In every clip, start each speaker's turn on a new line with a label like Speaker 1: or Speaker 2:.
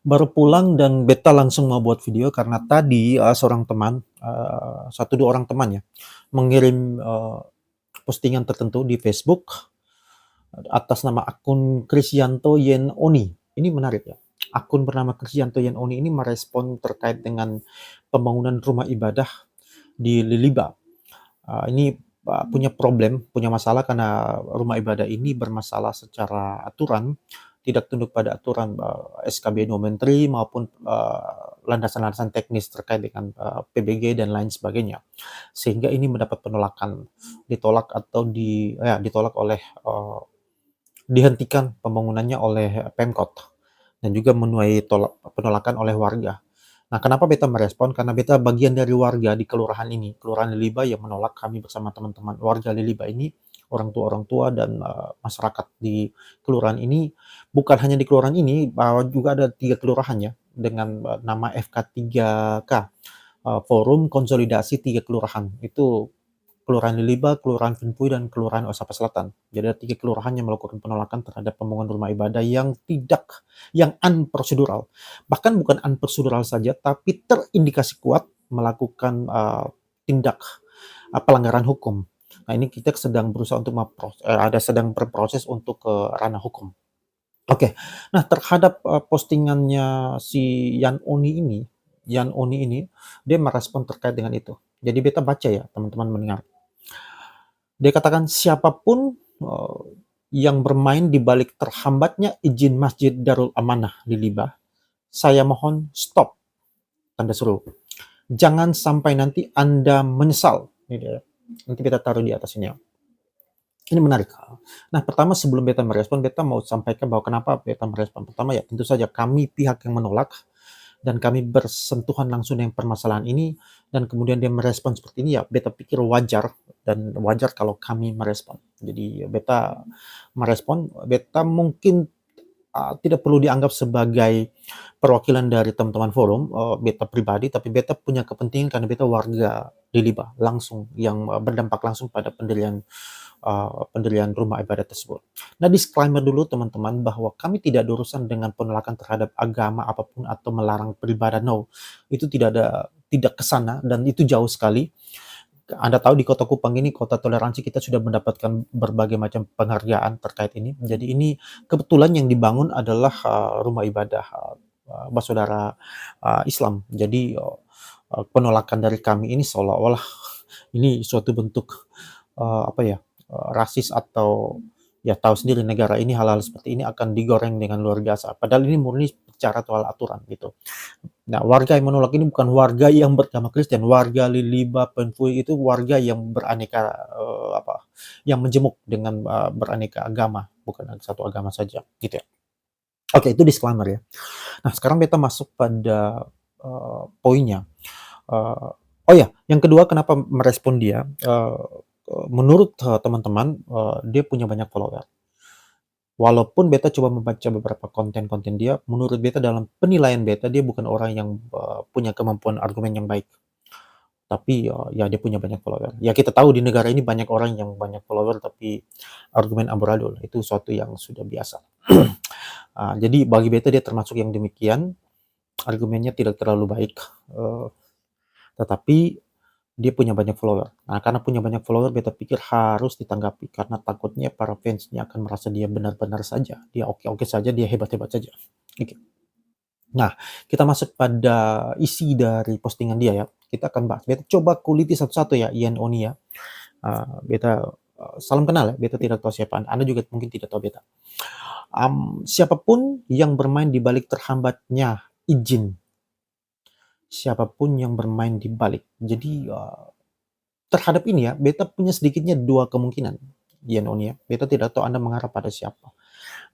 Speaker 1: Baru pulang dan beta langsung mau buat video karena tadi seorang teman, satu dua orang teman ya, mengirim postingan tertentu di Facebook atas nama akun Krisyanto Yen Oni. Ini menarik ya. Akun bernama Krisyanto Yen Oni ini merespon terkait dengan pembangunan rumah ibadah di Liliba. Ini punya problem, punya masalah karena rumah ibadah ini bermasalah secara aturan, tidak tunduk pada aturan SKB No. 3 maupun landasan-landasan teknis terkait dengan PBG dan lain sebagainya. Sehingga ini mendapat penolakan, ditolak atau ditolak oleh dihentikan pembangunannya oleh Pemkot dan juga menuai penolakan oleh warga. Nah, kenapa beta merespon? Karena beta bagian dari warga di kelurahan ini, Kelurahan Liliba yang menolak kami bersama teman-teman warga Liliba ini, orang tua dan masyarakat di kelurahan ini, bukan hanya di kelurahan ini, juga ada 3 kelurahan ya, dengan nama FK3K, Forum Konsolidasi 3 Kelurahan. Itu Kelurahan Liliba, Kelurahan Finpui, dan Kelurahan Osapa Selatan. Jadi ada 3 kelurahan yang melakukan penolakan terhadap pembangunan rumah ibadah yang unprosedural. Bahkan bukan unprosedural saja, tapi terindikasi kuat melakukan tindak pelanggaran hukum. Nah, ini kita sedang berusaha untuk sedang berproses untuk ke ranah hukum. Oke, nah terhadap postingannya si Yan Oni ini, dia merespon terkait dengan itu. Jadi beta baca ya, teman-teman mendengar. Dia katakan siapapun yang bermain di balik terhambatnya izin Masjid Darul Amanah di Libah, saya mohon stop, tanda seru. Jangan sampai nanti Anda menyesal. Ini dia. Nanti beta taruh di atas ini. Ini menarik. Nah, pertama sebelum beta merespon, beta mau sampaikan bahwa kenapa beta merespon. Pertama ya, tentu saja kami pihak yang menolak dan kami bersentuhan langsung dengan permasalahan ini dan kemudian dia merespon seperti ini ya, beta pikir wajar dan wajar kalau kami merespon. Jadi beta merespon, beta mungkin tidak perlu dianggap sebagai perwakilan dari teman-teman forum, beta pribadi, tapi beta punya kepentingan karena beta warga di Liba langsung yang berdampak langsung pada pendirian rumah ibadah tersebut. Nah, disclaimer dulu teman-teman bahwa kami tidak ada urusan dengan penolakan terhadap agama apapun atau melarang beribadah. No, itu tidak ke sana dan itu jauh sekali. Anda tahu di Kota Kupang ini, kota toleransi, kita sudah mendapatkan berbagai macam penghargaan terkait ini. Jadi ini kebetulan yang dibangun adalah rumah ibadah bersaudara Islam. Jadi penolakan dari kami ini seolah-olah ini suatu bentuk rasis atau ya tahu sendiri negara ini hal-hal seperti ini akan digoreng dengan luar biasa. Padahal ini murni bicara soal aturan gitu. Nah, warga yang menolak ini bukan warga yang beragama Kristen, warga Liliba, Penfui itu warga yang beraneka yang menjemuk dengan beraneka agama, bukan satu agama saja, gitu ya. Oke, itu disclaimer ya. Nah, sekarang beta masuk pada poinnya. Oh ya, yang kedua kenapa merespon dia? Menurut teman-teman, dia punya banyak follower. Walaupun beta coba membaca beberapa konten-konten dia, menurut beta dalam penilaian beta, dia bukan orang yang punya kemampuan argumen yang baik. Tapi ya dia punya banyak follower. Ya kita tahu di negara ini banyak orang yang banyak follower tapi argumen amburadul, itu suatu yang sudah biasa. Jadi bagi beta dia termasuk yang demikian, argumennya tidak terlalu baik, tetapi dia punya banyak follower. Nah, karena punya banyak follower, beta pikir harus ditanggapi karena takutnya para fansnya akan merasa dia benar-benar saja, dia oke-oke saja, dia hebat-hebat saja. Oke. Nah, kita masuk pada isi dari postingan dia ya. Kita akan bahas. Beta coba kuliti satu-satu ya, Ian Oni ya. Beta salam kenal ya. Beta tidak tahu siapa Anda. Anda juga mungkin tidak tahu beta. Siapapun yang bermain di balik terhambatnya izin, siapapun yang bermain di balik. Jadi terhadap ini ya, beta punya sedikitnya dua kemungkinan, Ian Oni ya. Beta tidak tahu Anda mengarah pada siapa.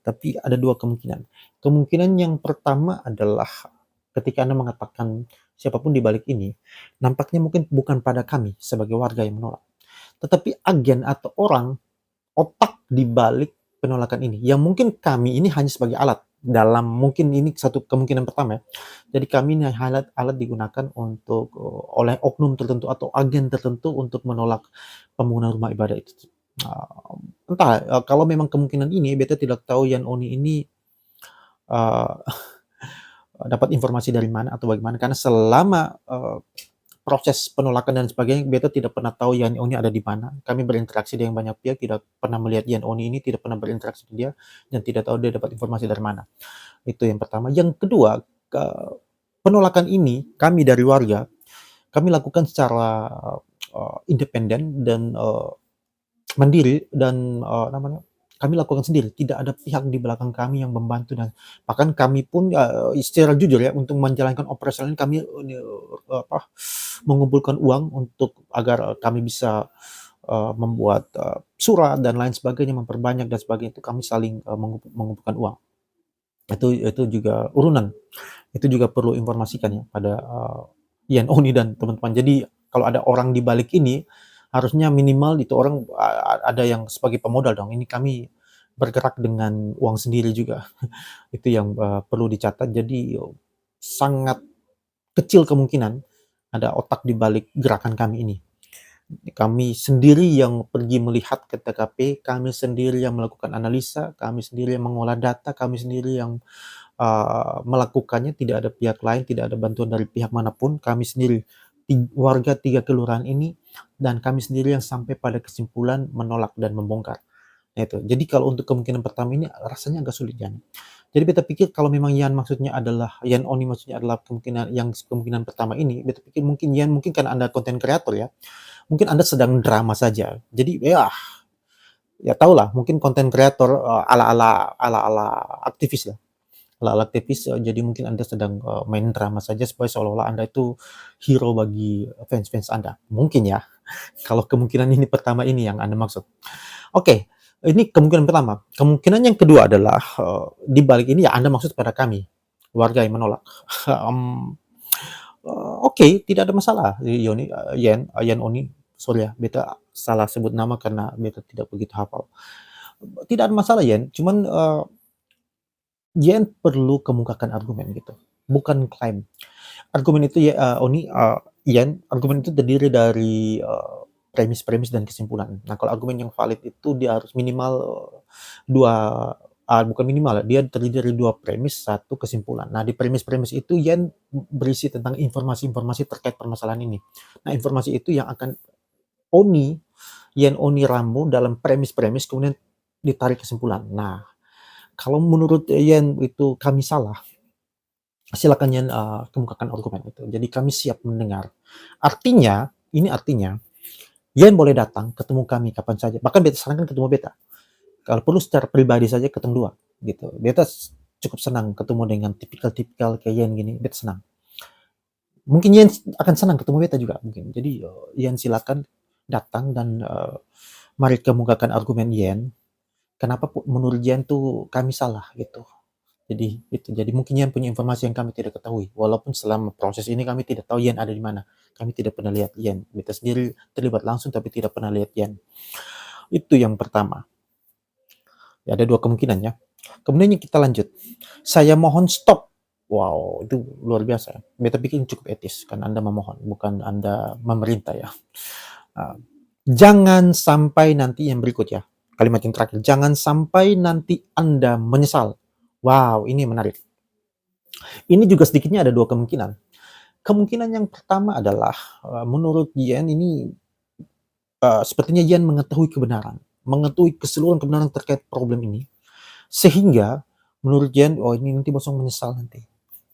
Speaker 1: Tapi ada dua kemungkinan. Kemungkinan yang pertama adalah ketika Anda mengatakan siapapun di balik ini, nampaknya mungkin bukan pada kami sebagai warga yang menolak, tetapi agen atau orang, otak di balik penolakan ini, yang mungkin kami ini hanya sebagai alat dalam, mungkin ini satu kemungkinan pertama ya. Jadi kami ini alat digunakan untuk oleh oknum tertentu atau agen tertentu untuk menolak pembangunan rumah ibadah itu. Entah kalau memang kemungkinan ini, beta tidak tahu Yan Oni ini dapat informasi dari mana atau bagaimana, karena selama proses penolakan dan sebagainya, beta tidak pernah tahu Yan Oni ada di mana. Kami berinteraksi dengan banyak pihak, tidak pernah melihat Yan Oni ini, tidak pernah berinteraksi dengan dia, dan tidak tahu dia dapat informasi dari mana. Itu yang pertama. Yang kedua, penolakan ini kami dari warga, kami lakukan secara independen dan mandiri, dan namanya, kami lakukan sendiri, tidak ada pihak di belakang kami yang membantu, dan bahkan kami pun secara jujur ya, untuk menjalankan operasional ini kami mengumpulkan uang untuk agar kami bisa membuat surat dan lain sebagainya, memperbanyak dan sebagainya, itu kami saling mengumpulkan uang. Itu juga urunan, itu juga perlu informasikan ya pada Yan Oni dan teman-teman. Jadi kalau ada orang di balik ini, harusnya minimal itu orang ada yang sebagai pemodal dong. Ini kami bergerak dengan uang sendiri juga. Itu yang perlu dicatat. Jadi sangat kecil kemungkinan ada otak di balik gerakan kami ini. Kami sendiri yang pergi melihat ke TKP, kami sendiri yang melakukan analisa, kami sendiri yang mengolah data, kami sendiri yang melakukannya, tidak ada pihak lain, tidak ada bantuan dari pihak manapun, kami sendiri warga 3 kelurahan ini, dan kami sendiri yang sampai pada kesimpulan menolak dan membongkar. Nah itu. Jadi kalau untuk kemungkinan pertama ini rasanya agak sulit Yan. Jadi beta pikir kalau memang Yan maksudnya adalah Yan Oni maksudnya adalah kemungkinan pertama ini, beta pikir mungkin Yan mungkin kan Anda konten kreator ya. Mungkin Anda sedang drama saja. Jadi ya tahulah mungkin konten kreator ala-ala aktivis lah. Ala-ala aktivis, jadi mungkin Anda sedang main drama saja supaya seolah-olah Anda itu hero bagi fans-fans Anda. Mungkin ya. Kalau kemungkinan ini pertama ini yang Anda maksud. Oke, ini kemungkinan pertama. Kemungkinan yang kedua adalah di balik ini ya Anda maksud pada kami, warga yang menolak. Oke, tidak ada masalah, Yan Oni. Sorry ya, beta salah sebut nama karena beta tidak begitu hafal. Tidak ada masalah Yan, cuman Yan perlu kemukakan argumen gitu, bukan klaim. Argumen itu ya, Oni, Yan, argumen itu terdiri dari premis-premis dan kesimpulan. Nah, kalau argumen yang valid itu dia harus minimal bukan minimal, dia terdiri dari 2 premis, 1 kesimpulan. Nah, di premis-premis itu Yan berisi tentang informasi-informasi terkait permasalahan ini. Nah, informasi itu yang akan Yan Oni ramu dalam premis-premis, kemudian ditarik kesimpulan. Nah, kalau menurut Yan itu kami salah, silakan Yan kemukakan argumen itu. Jadi kami siap mendengar. Artinya Yan boleh datang ketemu kami kapan saja. Bahkan beta sarankan ketemu beta. Kalau perlu secara pribadi saja ketemu 2 gitu. Beta cukup senang ketemu dengan tipikal-tipikal kayak Yan gini, beta senang. Mungkin Yan akan senang ketemu beta juga mungkin. Jadi Yan silakan datang dan mari kemukakan argumen Yan. Kenapa menurut Yan tuh kami salah gitu. Jadi mungkin Yan punya informasi yang kami tidak ketahui. Walaupun selama proses ini kami tidak tahu Yan ada di mana. Kami tidak pernah lihat Yan. Beta sendiri terlibat langsung tapi tidak pernah lihat Yan. Itu yang pertama. Ya, ada 2 kemungkinan ya. Kemudian kita lanjut. Saya mohon stop. Wow, itu luar biasa. Beta pikir cukup etis karena Anda memohon, bukan Anda memerintah ya. Jangan sampai nanti yang berikut ya. Kalimat yang terakhir. Jangan sampai nanti Anda menyesal. Wow, ini menarik. Ini juga sedikitnya ada 2 kemungkinan. Kemungkinan yang pertama adalah menurut Yan ini sepertinya Yan mengetahui kebenaran, mengetahui keseluruhan kebenaran terkait problem ini, sehingga menurut Yan, ini nanti bosong menyesal nanti,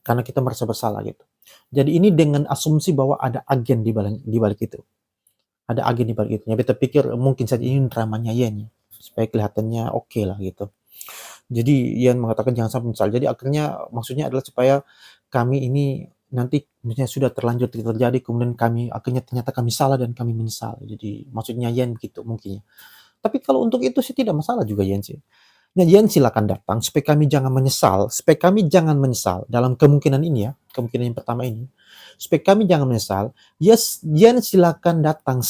Speaker 1: karena kita merasa bersalah gitu. Jadi ini dengan asumsi bahwa ada agen di balik itu. Ada agen di balik itu. Ya, beta pikir mungkin saja ini dramanya Yan ya, supaya kelihatannya oke lah gitu. Jadi Yan mengatakan jangan sampai menyesal. Jadi akhirnya maksudnya adalah supaya kami ini nanti misalnya sudah terlanjur terjadi, kemudian kami akhirnya ternyata kami salah dan kami menyesal. Jadi maksudnya Yan begitu mungkin ya. Tapi kalau untuk itu sih tidak masalah juga Yan sih. Nah, Yan silakan datang supaya kami jangan menyesal dalam kemungkinan ini ya, kemungkinan yang pertama ini. Supaya kami jangan menyesal, Yan silakan datang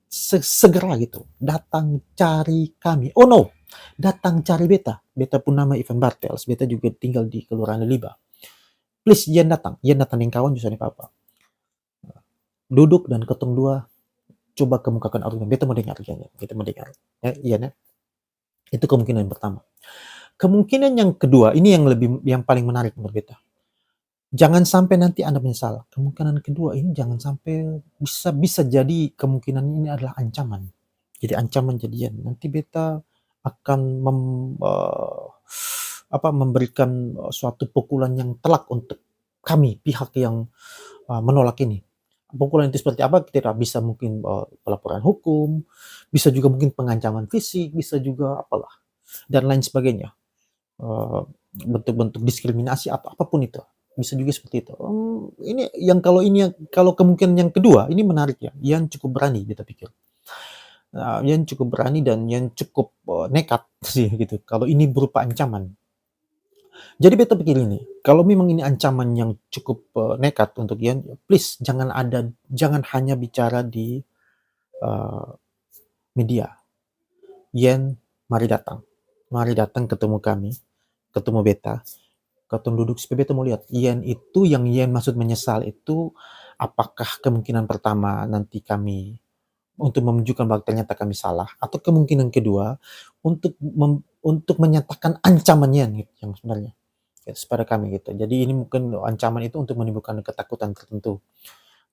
Speaker 1: segera gitu. Datang cari kami. Oh no, datang cari beta. Beta pun nama Ivan Bartels. Beta juga tinggal di Kelurahan Leliba. Please, Yan datang dengan kawan juga apa-apa. Duduk dan ketong 2 coba kemukakan argumen. Beta mau dengar. Ya, Yan ya. Itu kemungkinan yang pertama. Kemungkinan yang kedua, ini yang paling menarik menurut beta. Jangan sampai nanti Anda menyesal. Kemungkinan kedua ini jangan sampai bisa bisa jadi kemungkinan ini adalah ancaman. Jadi ancaman jadian. Nanti beta akan memberikan suatu pukulan yang telak untuk kami, pihak yang menolak ini. Pukulan itu seperti apa? Tidak bisa mungkin pelaporan hukum, bisa juga mungkin pengancaman fisik, bisa juga apalah dan lain sebagainya. Eh, bentuk-bentuk diskriminasi atau apapun itu bisa juga seperti itu. Ini yang kalau kemungkinan yang kedua ini menarik ya, yang cukup berani kita pikir. Yang cukup berani dan yang cukup nekat sih gitu. Kalau ini berupa ancaman. Jadi beta pikir ini, kalau memang ini ancaman yang cukup nekat untuk Yan, please jangan hanya bicara di uh, media. Yan, mari datang ketemu kami, ketemu beta, ketemu duduk supaya beta mau lihat. Yan itu yang Yan maksud menyesal itu, apakah kemungkinan pertama nanti kami untuk menunjukkan bahwa ternyata kami salah, atau kemungkinan kedua untuk menyatakan ancaman Yan gitu, yang sebenarnya pada kami gitu. Jadi ini mungkin ancaman itu untuk menimbulkan ketakutan tertentu.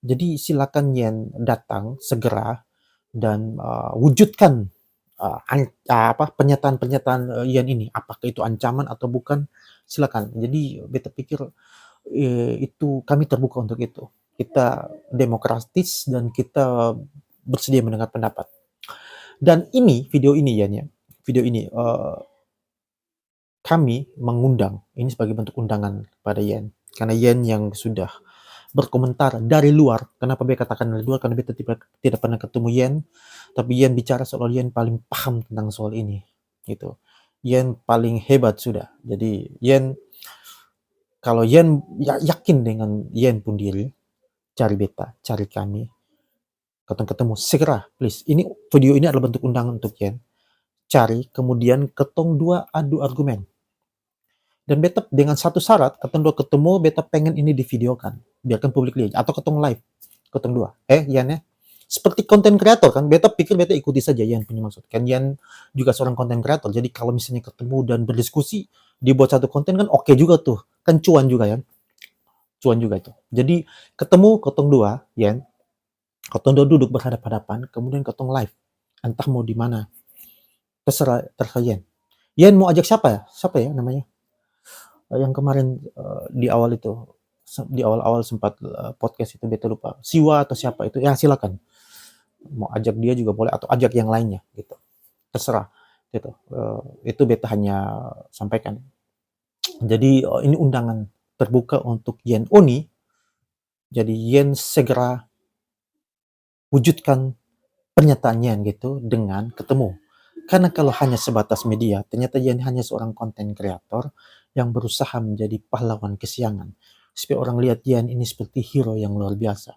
Speaker 1: Jadi silakan Yen datang segera dan wujudkan pernyataan-pernyataan Yen ini. Apakah itu ancaman atau bukan? Silakan. Jadi beta pikir itu kami terbuka untuk itu. Kita demokratis dan kita bersedia mendengar pendapat. Dan ini video ini Yen ya, video ini kami mengundang, ini sebagai bentuk undangan pada Yen. Karena Yen yang sudah berkomentar dari luar. Kenapa beta katakan dari luar? Karena beta tidak pernah ketemu Yen, tapi Yen bicara soal Yen paling paham tentang soal ini. Gitu. Yen paling hebat sudah. Jadi Yen, kalau Yen yakin dengan Yen pun diri, cari beta, cari kami, ketemu segera, please. Ini video ini adalah bentuk undangan untuk Yen. Cari, kemudian ketong dua adu argumen. Dan beta dengan satu syarat, ketong dua ketemu, beta pengen ini divideokan. Biarkan publik lihat. Atau ketong live. Ketong dua. Yan ya. Seperti konten kreator kan. Beta pikir beta ikuti saja Yan punya maksud. Kan Yan juga seorang konten kreator. Jadi kalau misalnya ketemu dan berdiskusi, dibuat satu konten kan oke juga tuh. Kan cuan juga ya. Cuan juga itu. Jadi ketemu ketong dua, Yan. Ketong dua duduk berhadapan-hadapan. Kemudian ketong live. Entah mau di mana. Terserah Yan. Yan mau ajak siapa ya? Siapa ya namanya? Yang kemarin di awal sempat podcast itu beta lupa, Siwa atau siapa itu, ya silakan mau ajak dia juga boleh atau ajak yang lainnya gitu, terserah gitu. Itu beta hanya sampaikan. Jadi ini undangan terbuka untuk Yen Oni. Jadi Yen segera wujudkan pernyataannya gitu dengan ketemu. Karena kalau hanya sebatas media, ternyata Yen hanya seorang konten kreator yang berusaha menjadi pahlawan kesiangan. Supaya orang lihat Yen ini seperti hero yang luar biasa.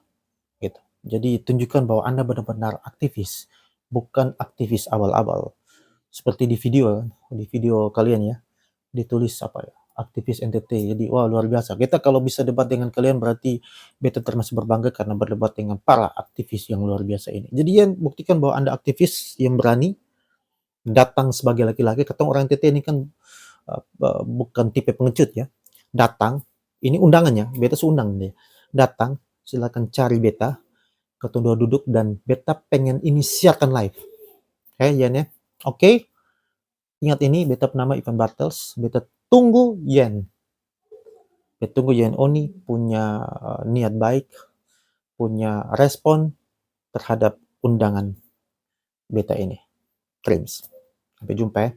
Speaker 1: Gitu. Jadi tunjukkan bahwa Anda benar-benar aktivis, bukan aktivis abal-abal. Seperti di video kalian ya, ditulis apa ya, aktivis NTT. Jadi wah luar biasa. Kita kalau bisa debat dengan kalian berarti beta termasuk berbangga karena berdebat dengan para aktivis yang luar biasa ini. Jadi Yen buktikan bahwa Anda aktivis yang berani, datang sebagai laki-laki. Ketemu orang NTT ini kan bukan tipe pengecut ya. Datang, ini undangannya, beta seundang dia. Datang, silakan cari beta, ketemu duduk dan beta pengen ini siarkan live. Oke, Yen ya. Oke. Ingat ini, beta bernama Ivan Bartels. Beta tunggu Yen. Beta tunggu Yen Oni punya niat baik, punya respon terhadap undangan beta ini. Trims. Sampai jumpa ya.